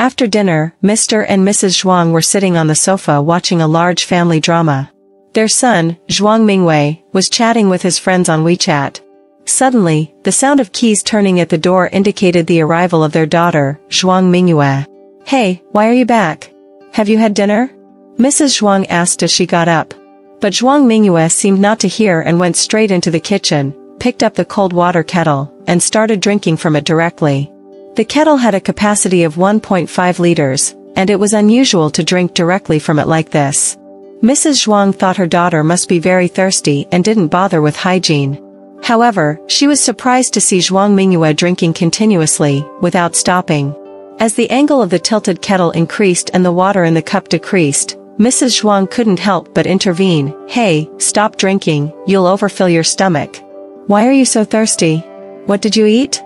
After dinner, Mr. and Mrs. Zhuang were sitting on the sofa watching a large family drama. Their son, Zhuang Mingwei, was chatting with his friends on WeChat. Suddenly, the sound of keys turning at the door indicated the arrival of their daughter, Zhuang Mingyue. "Hey, why are you back? Have you had dinner?" Mrs. Zhuang asked as she got up. But Zhuang Mingyue seemed not to hear and went straight into the kitchen, picked up the cold water kettle, and started drinking from it directly. The kettle had a capacity of 1.5 liters, and it was unusual to drink directly from it like this. Mrs. Zhuang thought her daughter must be very thirsty and didn't bother with hygiene. However, she was surprised to see Zhuang Mingyue drinking continuously, without stopping. As the angle of the tilted kettle increased and the water in the cup decreased, Mrs. Zhuang couldn't help but intervene. "Hey, stop drinking, you'll overfill your stomach. Why are you so thirsty? What did you eat?"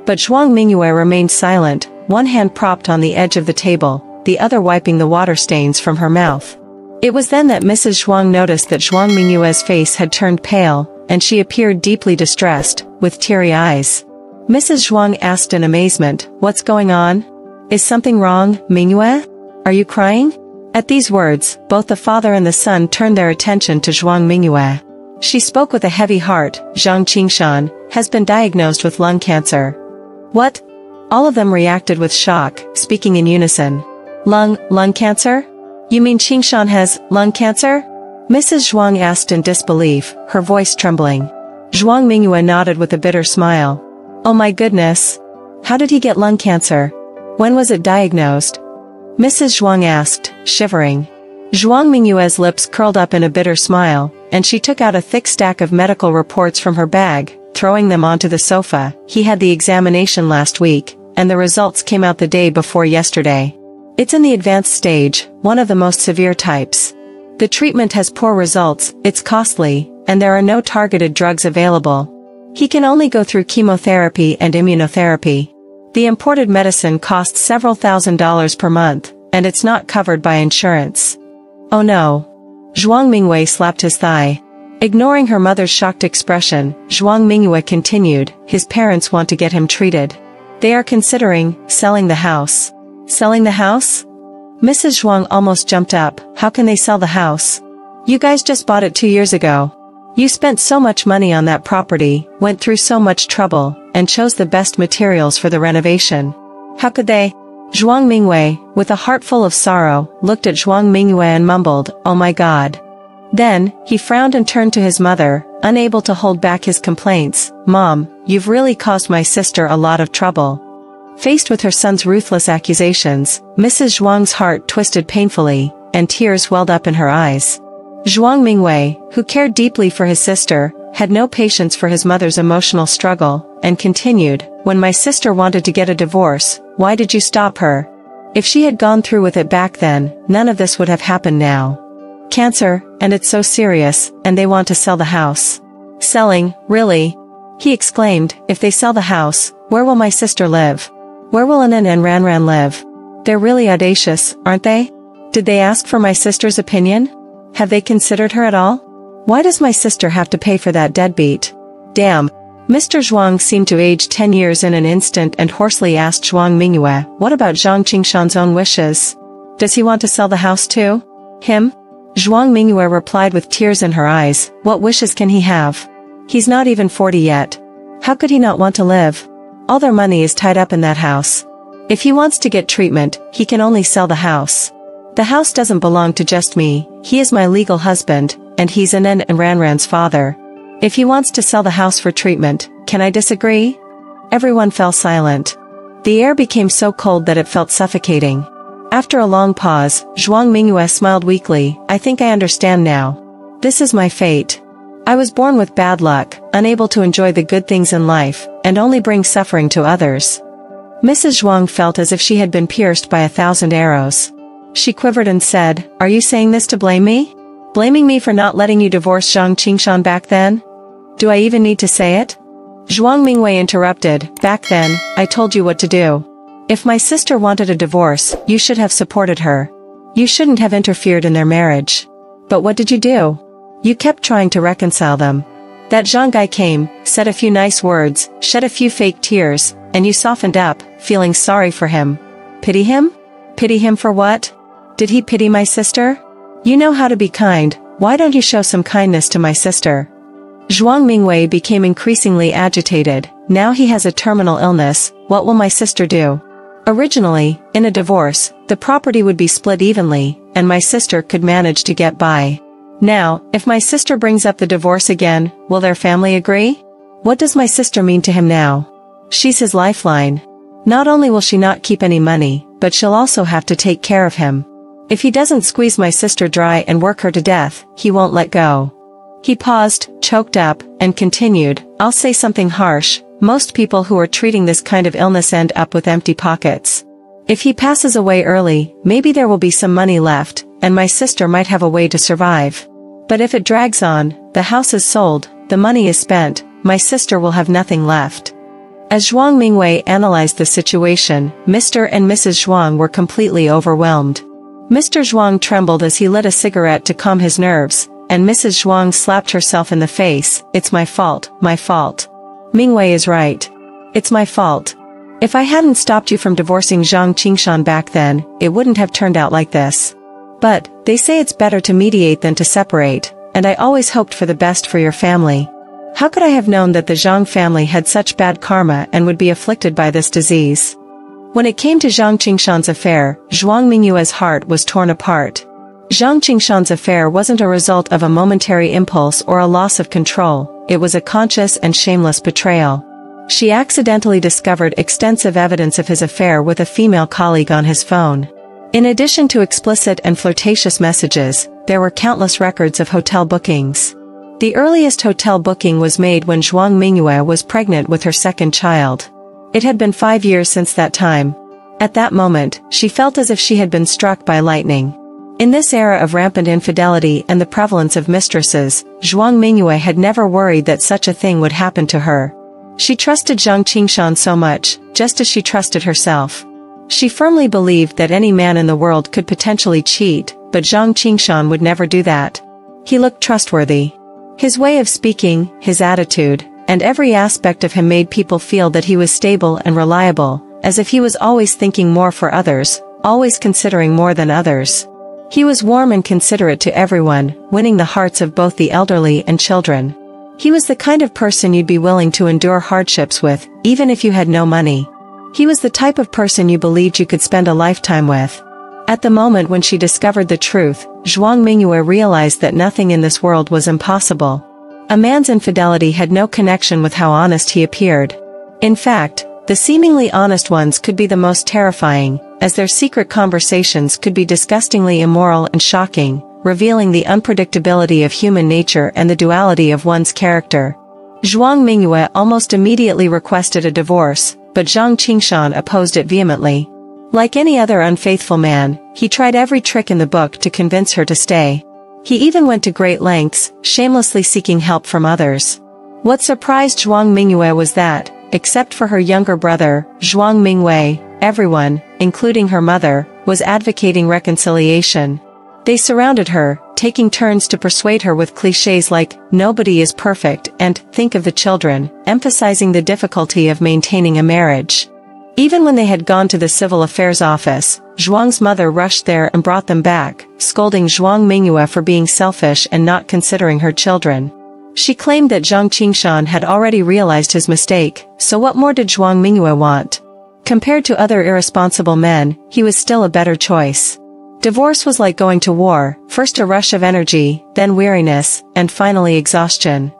But Zhuang Mingyue remained silent, one hand propped on the edge of the table, the other wiping the water stains from her mouth. It was then that Mrs. Zhuang noticed that Zhuang Mingyue's face had turned pale, and she appeared deeply distressed, with teary eyes. Mrs. Zhuang asked in amazement, "What's going on? Is something wrong, Mingyue? Are you crying?" At these words, both the father and the son turned their attention to Zhuang Mingyue. She spoke with a heavy heart. "Zhang Qingshan has been diagnosed with lung cancer." "What?" All of them reacted with shock, speaking in unison. Lung cancer? You mean Qingshan has lung cancer?" Mrs. Zhuang asked in disbelief, her voice trembling. Zhuang Mingyue nodded with a bitter smile. "Oh my goodness! How did he get lung cancer? When was it diagnosed?" Mrs. Zhuang asked, shivering. Zhuang Mingyue's lips curled up in a bitter smile, and she took out a thick stack of medical reports from her bag, throwing them onto the sofa. "He had the examination last week, and the results came out the day before yesterday. It's in the advanced stage, one of the most severe types. The treatment has poor results, it's costly, and there are no targeted drugs available. He can only go through chemotherapy and immunotherapy. The imported medicine costs several $1,000s per month, and it's not covered by insurance." "Oh no." Zhuang Mingyue slapped his thigh. Ignoring her mother's shocked expression, Zhuang Mingyue continued, "His parents want to get him treated. They are considering selling the house." "Selling the house?" Mrs. Zhuang almost jumped up. "How can they sell the house? You guys just bought it 2 years ago. You spent so much money on that property, went through so much trouble, and chose the best materials for the renovation. How could they?" Zhuang Mingyue, with a heart full of sorrow, looked at Zhuang Mingyue and mumbled, "Oh my God." Then, he frowned and turned to his mother, unable to hold back his complaints. "Mom, you've really caused my sister a lot of trouble." Faced with her son's ruthless accusations, Mrs. Zhuang's heart twisted painfully, and tears welled up in her eyes. Zhuang Mingyue, who cared deeply for his sister, had no patience for his mother's emotional struggle, and continued, "When my sister wanted to get a divorce, why did you stop her? If she had gone through with it back then, none of this would have happened now. Cancer, and it's so serious, and they want to sell the house." "Selling, really?" he exclaimed. "If they sell the house, where will my sister live? Where will Anan and Ranran live? They're really audacious, aren't they? Did they ask for my sister's opinion? Have they considered her at all? Why does my sister have to pay for that deadbeat? Damn." Mr. Zhuang seemed to age 10 years in an instant and hoarsely asked Zhuang Mingyue, "What about Zhang Qingshan's own wishes? Does he want to sell the house too?" "Him?" Zhuang Mingyue replied with tears in her eyes, "What wishes can he have? He's not even 40 yet. How could he not want to live? All their money is tied up in that house. If he wants to get treatment, he can only sell the house. The house doesn't belong to just me, he is my legal husband, and he's Anan and Ranran's father. If he wants to sell the house for treatment, can I disagree?" Everyone fell silent. The air became so cold that it felt suffocating. After a long pause, Zhuang Mingyue smiled weakly. "I think I understand now. This is my fate. I was born with bad luck, unable to enjoy the good things in life, and only bring suffering to others." Mrs. Zhuang felt as if she had been pierced by 1,000 arrows. She quivered and said, "Are you saying this to blame me? Blaming me for not letting you divorce Zhang Qingshan back then? Do I even need to say it?" Zhuang Mingyue interrupted, "Back then, I told you what to do. If my sister wanted a divorce, you should have supported her. You shouldn't have interfered in their marriage. But what did you do? You kept trying to reconcile them. That Zhang guy came, said a few nice words, shed a few fake tears, and you softened up, feeling sorry for him. Pity him? Pity him for what? Did he pity my sister? You know how to be kind, why don't you show some kindness to my sister? Zhuang Mingwei became increasingly agitated. Now he has a terminal illness, what will my sister do? Originally, in a divorce, the property would be split evenly, and my sister could manage to get by. Now, if my sister brings up the divorce again, will their family agree? What does my sister mean to him now? She's his lifeline. Not only will she not keep any money, but she'll also have to take care of him. If he doesn't squeeze my sister dry and work her to death, he won't let go. He paused, choked up, and continued, I'll say something harsh, most people who are treating this kind of illness end up with empty pockets. If he passes away early, maybe there will be some money left, and my sister might have a way to survive. But if it drags on, the house is sold, the money is spent, my sister will have nothing left. As Zhuang Mingwei analyzed the situation, Mr. and Mrs. Zhuang were completely overwhelmed. Mr. Zhuang trembled as he lit a cigarette to calm his nerves, and Mrs. Zhuang slapped herself in the face, It's my fault, my fault. Mingwei is right. It's my fault. If I hadn't stopped you from divorcing Zhang Qingshan back then, it wouldn't have turned out like this. But, they say it's better to mediate than to separate, and I always hoped for the best for your family. How could I have known that the Zhang family had such bad karma and would be afflicted by this disease? When it came to Zhang Qingshan's affair, Zhuang Mingyue's heart was torn apart. Zhang Qingshan's affair wasn't a result of a momentary impulse or a loss of control, it was a conscious and shameless betrayal. She accidentally discovered extensive evidence of his affair with a female colleague on his phone. In addition to explicit and flirtatious messages, there were countless records of hotel bookings. The earliest hotel booking was made when Zhuang Mingyue was pregnant with her second child. It had been 5 years since that time. At that moment, she felt as if she had been struck by lightning. In this era of rampant infidelity and the prevalence of mistresses, Zhuang Mingyue had never worried that such a thing would happen to her. She trusted Zhang Qingshan so much, just as she trusted herself. She firmly believed that any man in the world could potentially cheat, but Zhang Qingshan would never do that. He looked trustworthy. His way of speaking, his attitude, and every aspect of him made people feel that he was stable and reliable, as if he was always thinking more for others, always considering more than others. He was warm and considerate to everyone, winning the hearts of both the elderly and children. He was the kind of person you'd be willing to endure hardships with, even if you had no money. He was the type of person you believed you could spend a lifetime with. At the moment when she discovered the truth, Zhuang Mingyue realized that nothing in this world was impossible. A man's infidelity had no connection with how honest he appeared. In fact, the seemingly honest ones could be the most terrifying, as their secret conversations could be disgustingly immoral and shocking, revealing the unpredictability of human nature and the duality of one's character. Zhuang Mingyue almost immediately requested a divorce, but Zhang Qingshan opposed it vehemently. Like any other unfaithful man, he tried every trick in the book to convince her to stay. He even went to great lengths, shamelessly seeking help from others. What surprised Zhuang Mingyue was that, except for her younger brother, Zhuang Mingwei, everyone, including her mother, was advocating reconciliation. They surrounded her, taking turns to persuade her with clichés like, nobody is perfect, and, think of the children, emphasizing the difficulty of maintaining a marriage. Even when they had gone to the civil affairs office, Zhuang's mother rushed there and brought them back, scolding Zhuang Mingyue for being selfish and not considering her children. She claimed that Zhang Qingshan had already realized his mistake, so what more did Zhuang Mingyue want? Compared to other irresponsible men, he was still a better choice. Divorce was like going to war, first a rush of energy, then weariness, and finally exhaustion.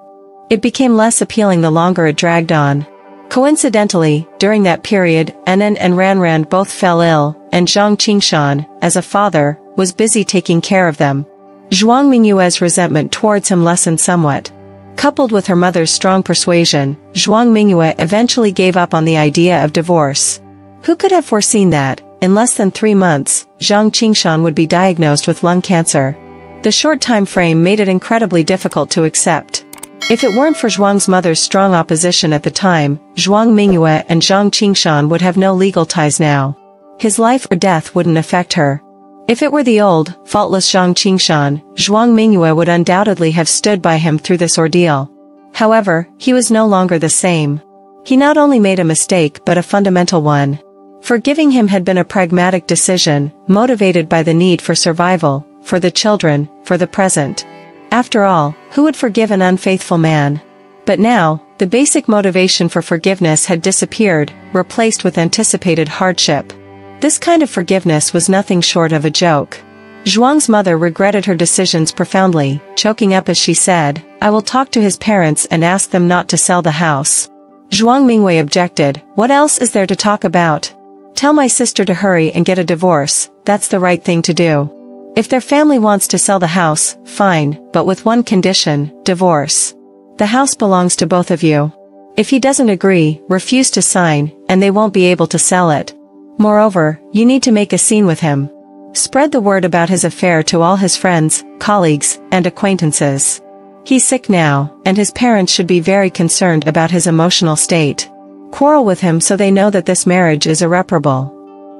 It became less appealing the longer it dragged on. Coincidentally, during that period, Anan and Ranran both fell ill, and Zhang Qingshan, as a father, was busy taking care of them. Zhuang Mingyue's resentment towards him lessened somewhat. Coupled with her mother's strong persuasion, Zhuang Mingyue eventually gave up on the idea of divorce. Who could have foreseen that, in less than 3 months, Zhang Qingshan would be diagnosed with lung cancer? The short time frame made it incredibly difficult to accept. If it weren't for Zhuang's mother's strong opposition at the time, Zhuang Mingyue and Zhang Qingshan would have no legal ties now. His life or death wouldn't affect her. If it were the old, faultless Zhang Qingshan, Zhuang Mingyue would undoubtedly have stood by him through this ordeal. However, he was no longer the same. He not only made a mistake but a fundamental one. Forgiving him had been a pragmatic decision, motivated by the need for survival, for the children, for the present. After all, who would forgive an unfaithful man? But now, the basic motivation for forgiveness had disappeared, replaced with anticipated hardship. This kind of forgiveness was nothing short of a joke. Zhuang's mother regretted her decisions profoundly, choking up as she said, "I will talk to his parents and ask them not to sell the house." Zhuang Mingwei objected, "What else is there to talk about? Tell my sister to hurry and get a divorce, that's the right thing to do. If their family wants to sell the house, fine, but with one condition, divorce. The house belongs to both of you. If he doesn't agree, refuse to sign, and they won't be able to sell it. Moreover, you need to make a scene with him. Spread the word about his affair to all his friends, colleagues, and acquaintances. He's sick now, and his parents should be very concerned about his emotional state. Quarrel with him so they know that this marriage is irreparable."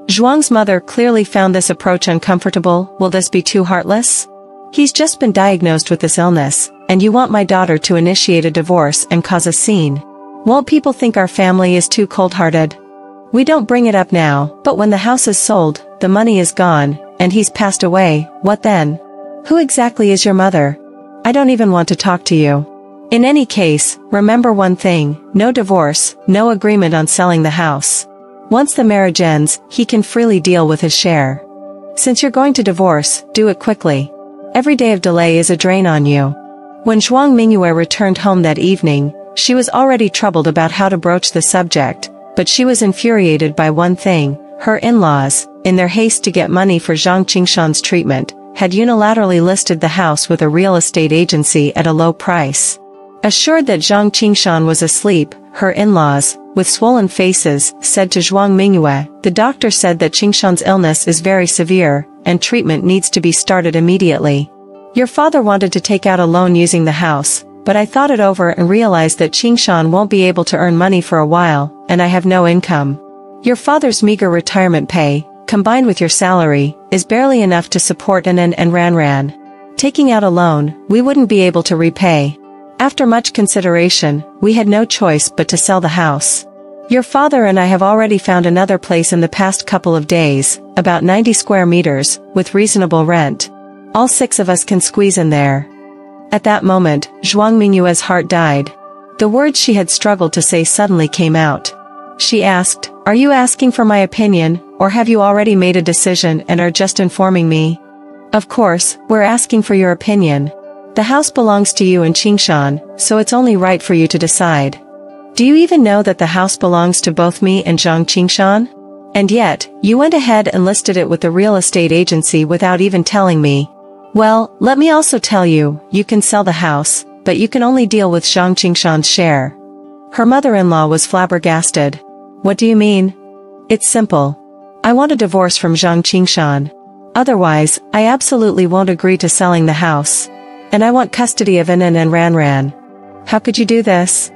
Zhuang's mother clearly found this approach uncomfortable. "Will this be too heartless? He's just been diagnosed with this illness, and you want my daughter to initiate a divorce and cause a scene. Won't people think our family is too cold-hearted? We don't bring it up now, but when the house is sold, the money is gone, and he's passed away, what then? Who exactly is your mother? I don't even want to talk to you. In any case, remember one thing, no divorce, no agreement on selling the house. Once the marriage ends, he can freely deal with his share. Since you're going to divorce, do it quickly. Every day of delay is a drain on you." When Zhuang Mingyue returned home that evening, she was already troubled about how to broach the subject, but she was infuriated by one thing: her in-laws, in their haste to get money for Zhang Qingshan's treatment, had unilaterally listed the house with a real estate agency at a low price. Assured that Zhang Qingshan was asleep, her in-laws, with swollen faces, said to Zhuang Mingyue, "The doctor said that Qingshan's illness is very severe, and treatment needs to be started immediately. Your father wanted to take out a loan using the house, but I thought it over and realized that Qingshan won't be able to earn money for a while, and I have no income. Your father's meager retirement pay, combined with your salary, is barely enough to support an and Ranran. Taking out a loan, we wouldn't be able to repay. After much consideration, we had no choice but to sell the house. Your father and I have already found another place in the past couple of days, about 90 square meters, with reasonable rent. All 6 of us can squeeze in there." At that moment, Zhuang Mingyue's heart died. The words she had struggled to say suddenly came out. She asked, "Are you asking for my opinion, or have you already made a decision and are just informing me?" "Of course, we're asking for your opinion. The house belongs to you and Qingshan, so it's only right for you to decide. Do you even know that the house belongs to both me and Zhang Qingshan? And yet, you went ahead and listed it with the real estate agency without even telling me. Well, let me also tell you, you can sell the house, but you can only deal with Zhang Qingshan's share." Her mother-in-law was flabbergasted. "What do you mean?" "It's simple. I want a divorce from Zhang Qingshan. Otherwise, I absolutely won't agree to selling the house. And I want custody of Anan and Ranran." "How could you do this?"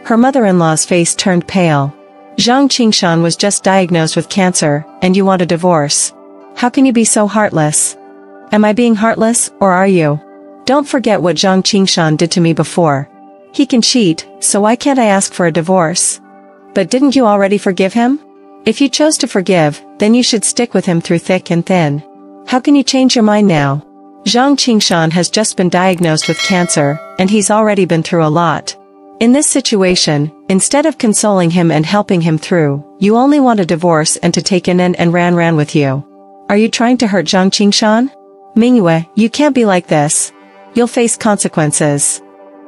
Her mother-in-law's face turned pale. "Zhang Qingshan was just diagnosed with cancer, and you want a divorce. How can you be so heartless?" "Am I being heartless, or are you? Don't forget what Zhang Qingshan did to me before. He can cheat, so why can't I ask for a divorce?" "But didn't you already forgive him? If you chose to forgive, then you should stick with him through thick and thin. How can you change your mind now? Zhang Qingshan has just been diagnosed with cancer, and he's already been through a lot. In this situation, instead of consoling him and helping him through, you only want a divorce and to take Anan and Ranran with you. Are you trying to hurt Zhang Qingshan? Mingyue, you can't be like this. You'll face consequences."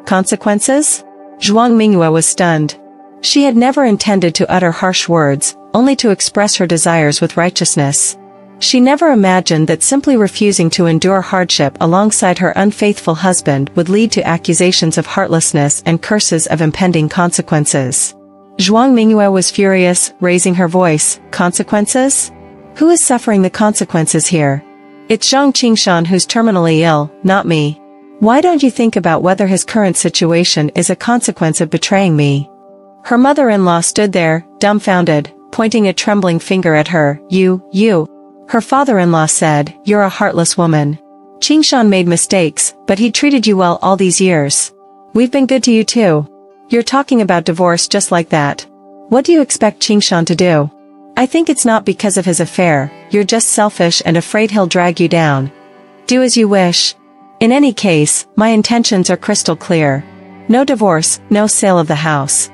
"Consequences?" Zhuang Mingyue was stunned. She had never intended to utter harsh words, only to express her desires with righteousness. She never imagined that simply refusing to endure hardship alongside her unfaithful husband would lead to accusations of heartlessness and curses of impending consequences. Zhuang Mingyue was furious, raising her voice. "Consequences? Who is suffering the consequences here? It's Zhang Qingshan who's terminally ill, not me. Why don't you think about whether his current situation is a consequence of betraying me?" Her mother-in-law stood there, dumbfounded, pointing a trembling finger at her. You. Her father-in-law said, "You're a heartless woman. Qingshan made mistakes, but he treated you well all these years. We've been good to you too. You're talking about divorce just like that. What do you expect Qingshan to do? I think it's not because of his affair, you're just selfish and afraid he'll drag you down. Do as you wish. In any case, my intentions are crystal clear. No divorce, no sale of the house.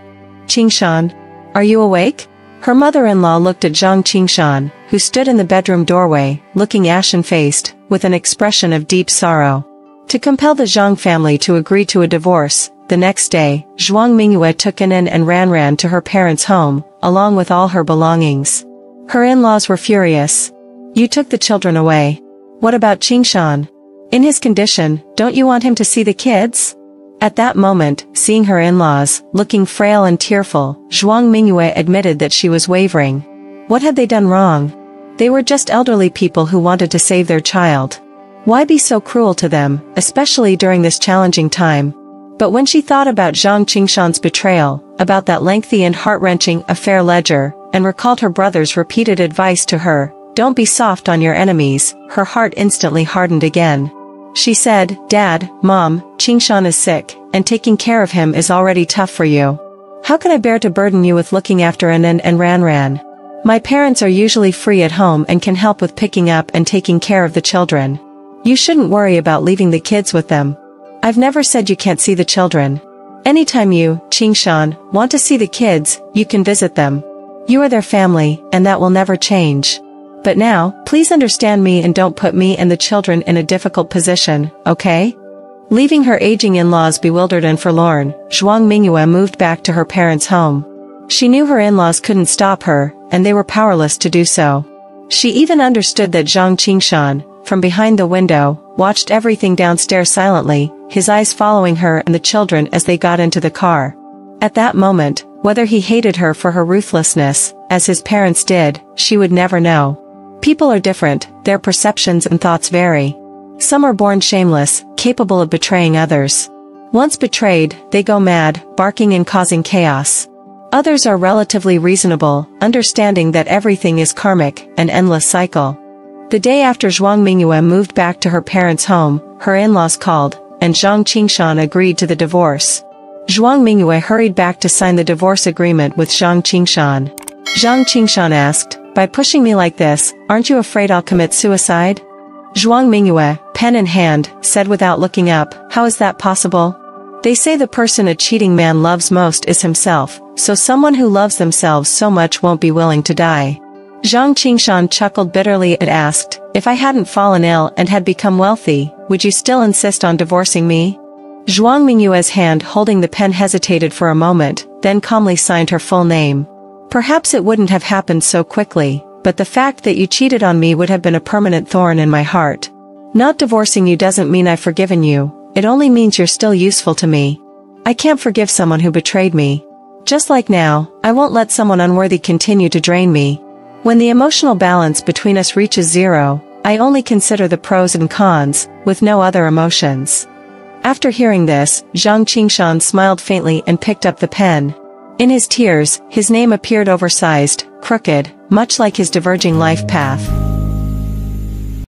Qingshan, are you awake? Her mother-in-law looked at Zhang Qingshan, who stood in the bedroom doorway, looking ashen-faced, with an expression of deep sorrow. To compel the Zhang family to agree to a divorce, the next day, Zhuang Mingyue took Anan and Ran to her parents' home, along with all her belongings. Her in-laws were furious. You took the children away. What about Qingshan? In his condition, don't you want him to see the kids? At that moment, seeing her in-laws, looking frail and tearful, Zhuang Mingyue admitted that she was wavering. What had they done wrong? They were just elderly people who wanted to save their child. Why be so cruel to them, especially during this challenging time? But when she thought about Zhang Qingshan's betrayal, about that lengthy and heart-wrenching affair ledger, and recalled her brother's repeated advice to her, don't be soft on your enemies, her heart instantly hardened again. She said, Dad, Mom, Qingshan is sick, and taking care of him is already tough for you. How can I bear to burden you with looking after Anan and Ran? My parents are usually free at home and can help with picking up and taking care of the children. You shouldn't worry about leaving the kids with them. I've never said you can't see the children. Anytime you, Qingshan, want to see the kids, you can visit them. You are their family, and that will never change. But now, please understand me and don't put me and the children in a difficult position, okay? Leaving her aging in-laws bewildered and forlorn, Zhuang Mingyue moved back to her parents' home. She knew her in-laws couldn't stop her, and they were powerless to do so. She even understood that Zhang Qingshan, from behind the window, watched everything downstairs silently, his eyes following her and the children as they got into the car. At that moment, whether he hated her for her ruthlessness, as his parents did, she would never know. People are different, their perceptions and thoughts vary. Some are born shameless, capable of betraying others. Once betrayed, they go mad, barking and causing chaos. Others are relatively reasonable, understanding that everything is karmic, an endless cycle. The day after Zhuang Mingyue moved back to her parents' home, her in-laws called, and Zhang Qingshan agreed to the divorce. Zhuang Mingyue hurried back to sign the divorce agreement with Zhang Qingshan. Zhang Qingshan asked, by pushing me like this, aren't you afraid I'll commit suicide? Zhuang Mingyue, pen in hand, said without looking up, how is that possible? They say the person a cheating man loves most is himself, so someone who loves themselves so much won't be willing to die. Zhang Qingshan chuckled bitterly and asked, if I hadn't fallen ill and had become wealthy, would you still insist on divorcing me? Zhuang Mingyue's hand holding the pen hesitated for a moment, then calmly signed her full name. Perhaps it wouldn't have happened so quickly, but the fact that you cheated on me would have been a permanent thorn in my heart. Not divorcing you doesn't mean I've forgiven you, it only means you're still useful to me. I can't forgive someone who betrayed me. Just like now, I won't let someone unworthy continue to drain me. When the emotional balance between us reaches zero, I only consider the pros and cons, with no other emotions. After hearing this, Zhang Qingshan smiled faintly and picked up the pen. In his tears, his name appeared oversized, crooked, much like his diverging life path.